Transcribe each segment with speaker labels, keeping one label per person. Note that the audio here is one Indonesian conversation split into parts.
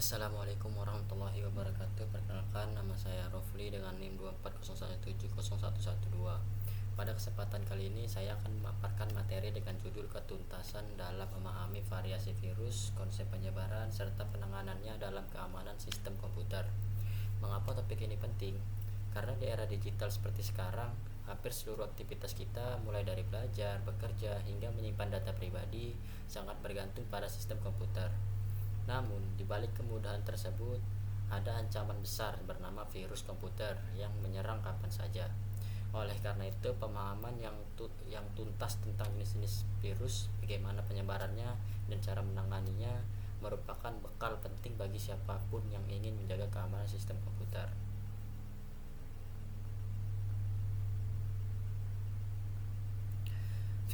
Speaker 1: Assalamualaikum warahmatullahi wabarakatuh. Perkenalkan, nama saya Rofli dengan NIM 240170112. Pada kesempatan kali ini saya akan memaparkan materi dengan judul ketuntasan dalam memahami variasi virus, konsep penyebaran, serta penanganannya dalam keamanan sistem komputer. Mengapa topik ini penting? Karena di era digital seperti sekarang, hampir seluruh aktivitas kita mulai dari belajar, bekerja, hingga menyimpan data pribadi sangat bergantung pada sistem komputer. Namun, di balik kemudahan tersebut, ada ancaman besar bernama virus komputer yang menyerang kapan saja. Oleh karena itu, pemahaman yang tuntas tentang jenis-jenis virus, bagaimana penyebarannya, dan cara menanganinya merupakan bekal penting bagi siapapun yang ingin menjaga keamanan sistem komputer.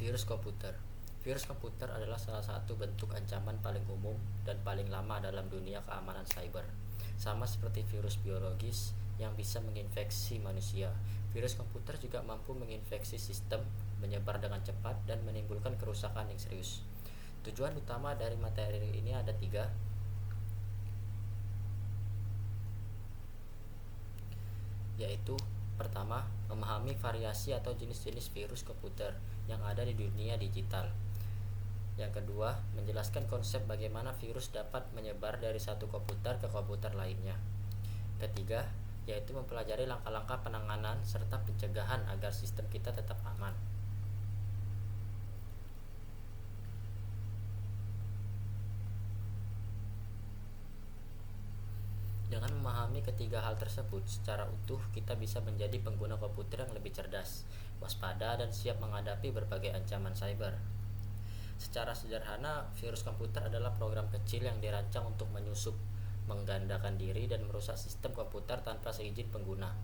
Speaker 1: Virus komputer. Virus komputer adalah salah satu bentuk ancaman paling umum dan paling lama dalam dunia keamanan cyber. Sama seperti virus biologis yang bisa menginfeksi manusia, virus komputer juga mampu menginfeksi sistem, menyebar dengan cepat, dan menimbulkan kerusakan yang serius. Tujuan utama dari materi ini ada tiga, yaitu pertama, memahami variasi atau jenis-jenis virus komputer yang ada di dunia digital. Yang kedua, menjelaskan konsep bagaimana virus dapat menyebar dari satu komputer ke komputer lainnya. Ketiga, yaitu mempelajari langkah-langkah penanganan serta pencegahan agar sistem kita tetap aman. Dengan memahami ketiga hal tersebut secara utuh, kita bisa menjadi pengguna komputer yang lebih cerdas, waspada, dan siap menghadapi berbagai ancaman cyber. Secara sederhana, virus komputer adalah program kecil yang dirancang untuk menyusup, menggandakan diri, dan merusak sistem komputer tanpa seizin pengguna.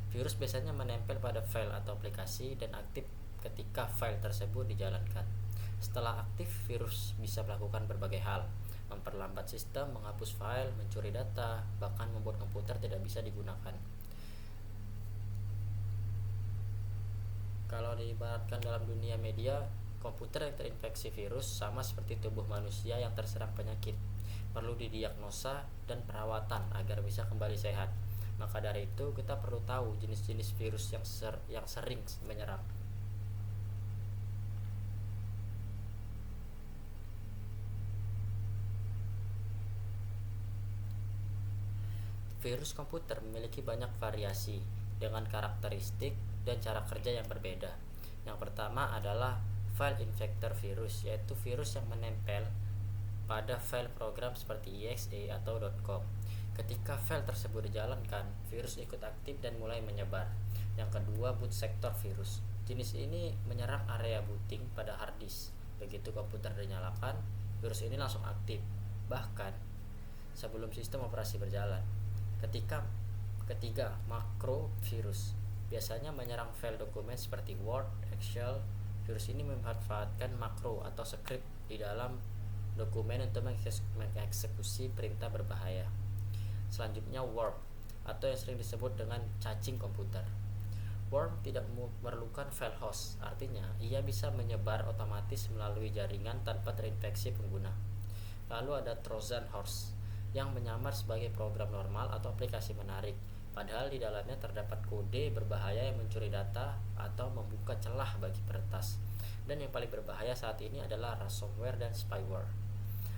Speaker 1: Virus biasanya menempel pada file atau aplikasi dan aktif ketika file tersebut dijalankan. Setelah aktif, virus bisa melakukan berbagai hal, memperlambat sistem, menghapus file, mencuri data, bahkan membuat komputer tidak bisa digunakan. Kalau diibaratkan dalam dunia media, komputer yang terinfeksi virus sama seperti tubuh manusia yang terserang penyakit, perlu didiagnosa dan perawatan agar bisa kembali sehat. Maka dari itu, kita perlu tahu jenis-jenis virus yang sering menyerang. Virus komputer memiliki banyak variasi dengan karakteristik dan cara kerja yang berbeda. Yang pertama adalah file infector virus, yaitu virus yang menempel pada file program seperti exe atau .com. Ketika file tersebut dijalankan, virus ikut aktif dan mulai menyebar. Yang kedua, boot sector virus. Jenis ini menyerang area booting pada hard disk. Begitu komputer dinyalakan, virus ini langsung aktif, bahkan sebelum sistem operasi berjalan. Ketiga, makro virus. Biasanya menyerang file dokumen seperti Word, Excel. Virus ini memanfaatkan makro atau script di dalam dokumen untuk mengeksekusi perintah berbahaya. Selanjutnya, worm atau yang sering disebut dengan cacing komputer. Worm tidak memerlukan file host, artinya ia bisa menyebar otomatis melalui jaringan tanpa terinfeksi pengguna. Lalu ada Trojan horse yang menyamar sebagai program normal atau aplikasi menarik, padahal di dalamnya terdapat kode berbahaya yang mencuri data atau membuka celah bagi peretas. Dan yang paling berbahaya saat ini adalah ransomware dan spyware.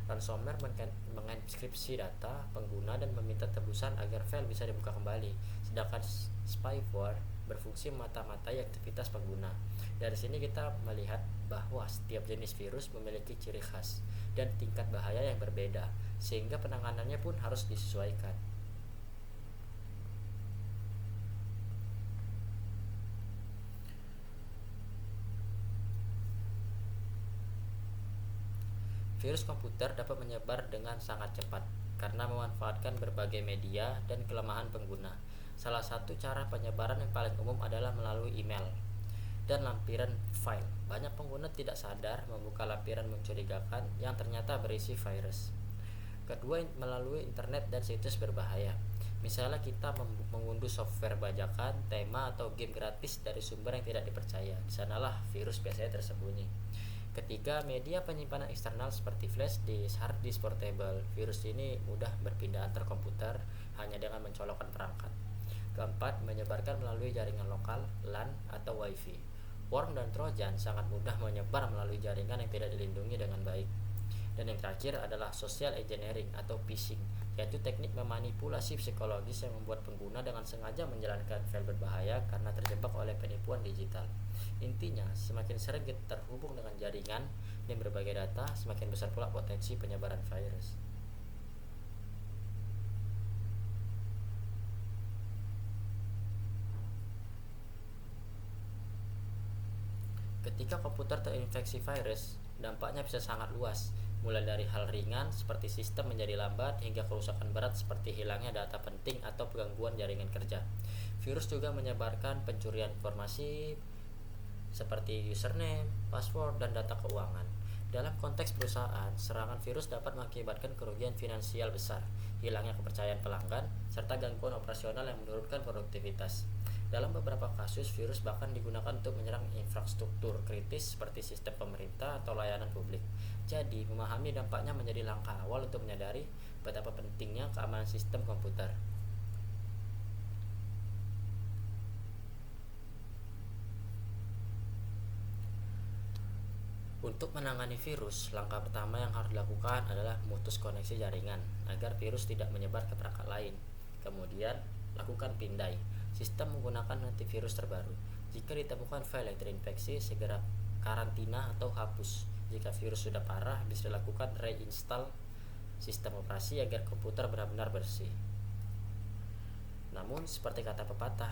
Speaker 1: Ransomware mengenkripsi data pengguna dan meminta tebusan agar file bisa dibuka kembali, sedangkan spyware berfungsi mata-matai aktivitas pengguna. Dari sini kita melihat bahwa setiap jenis virus memiliki ciri khas dan tingkat bahaya yang berbeda, sehingga penanganannya pun harus disesuaikan. Virus komputer dapat menyebar dengan sangat cepat karena memanfaatkan berbagai media dan kelemahan pengguna. Salah satu cara penyebaran yang paling umum adalah melalui email dan lampiran file. Banyak pengguna tidak sadar membuka lampiran mencurigakan yang ternyata berisi virus. Kedua, melalui internet dan situs berbahaya. Misalnya kita mengunduh software bajakan, tema, atau game gratis dari sumber yang tidak dipercaya. Di sanalah virus biasanya tersembunyi. Ketiga, media penyimpanan eksternal seperti flash disk, hard disk portable. Virus ini mudah berpindah antar komputer hanya dengan mencolokkan perangkat. Keempat, menyebarkan melalui jaringan lokal, LAN atau WiFi. Worm dan Trojan sangat mudah menyebar melalui jaringan yang tidak dilindungi dengan baik. Dan yang terakhir adalah social engineering atau phishing, yaitu teknik memanipulasi psikologis yang membuat pengguna dengan sengaja menjalankan file berbahaya karena terjebak oleh penipuan digital. Intinya, semakin sering kita terhubung dengan jaringan dan berbagai data, semakin besar pula potensi penyebaran virus. Ketika komputer terinfeksi virus, dampaknya bisa sangat luas, mulai dari hal ringan seperti sistem menjadi lambat hingga kerusakan berat seperti hilangnya data penting atau gangguan jaringan kerja. Virus juga menyebarkan pencurian informasi seperti username, password, dan data keuangan. Dalam konteks perusahaan, serangan virus dapat mengakibatkan kerugian finansial besar, hilangnya kepercayaan pelanggan, serta gangguan operasional yang menurunkan produktivitas. Dalam beberapa kasus, virus bahkan digunakan untuk menyerang infrastruktur kritis seperti sistem pemerintah atau layanan publik. Jadi, memahami dampaknya menjadi langkah awal untuk menyadari betapa pentingnya keamanan sistem komputer. Untuk menangani virus, langkah pertama yang harus dilakukan adalah memutus koneksi jaringan agar virus tidak menyebar ke perangkat lain. Kemudian, lakukan pindai. Sistem menggunakan antivirus terbaru. Jika ditemukan file yang terinfeksi, segera karantina atau hapus. Jika virus sudah parah, bisa dilakukan reinstall sistem operasi agar komputer benar-benar bersih. Namun, seperti kata pepatah,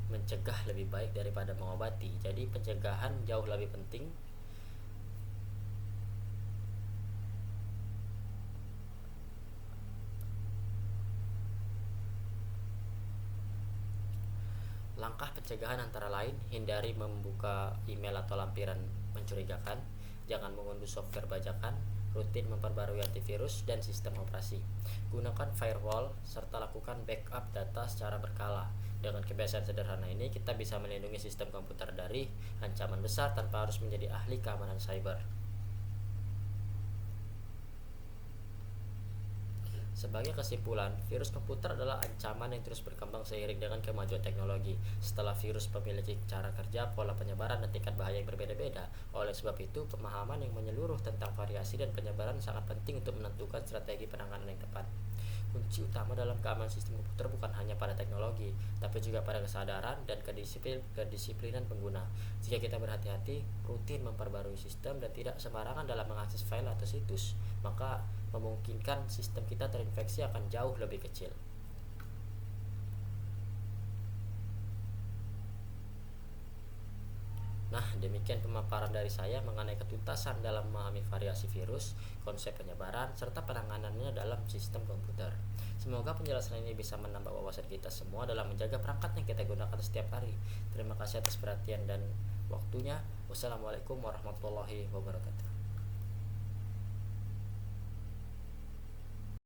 Speaker 1: mencegah lebih baik daripada mengobati. Jadi, pencegahan jauh lebih penting. Langkah pencegahan antara lain, hindari membuka email atau lampiran mencurigakan, jangan mengunduh software bajakan, rutin memperbarui antivirus dan sistem operasi. Gunakan firewall serta lakukan backup data secara berkala. Dengan kebiasaan sederhana ini, kita bisa melindungi sistem komputer dari ancaman besar tanpa harus menjadi ahli keamanan cyber. Sebagai kesimpulan, virus komputer adalah ancaman yang terus berkembang seiring dengan kemajuan teknologi. Setelah virus memiliki cara kerja, pola penyebaran, dan tingkat bahaya yang berbeda-beda. Oleh sebab itu, pemahaman yang menyeluruh tentang variasi dan penyebaran sangat penting untuk menentukan strategi penanganan yang tepat. Kunci utama dalam keamanan sistem komputer bukan hanya pada teknologi, tapi juga pada kesadaran dan kedisiplinan pengguna. Jika kita berhati-hati, rutin memperbarui sistem, dan tidak sembarangan dalam mengakses file atau situs, maka memungkinkan sistem kita terinfeksi akan jauh lebih kecil. Nah, demikian pemaparan dari saya mengenai ketuntasan dalam memahami variasi virus, konsep penyebaran, serta penanganannya dalam sistem komputer. Semoga penjelasan ini bisa menambah wawasan kita semua dalam menjaga perangkat yang kita gunakan setiap hari. Terima kasih atas perhatian dan waktunya. Wassalamualaikum warahmatullahi wabarakatuh.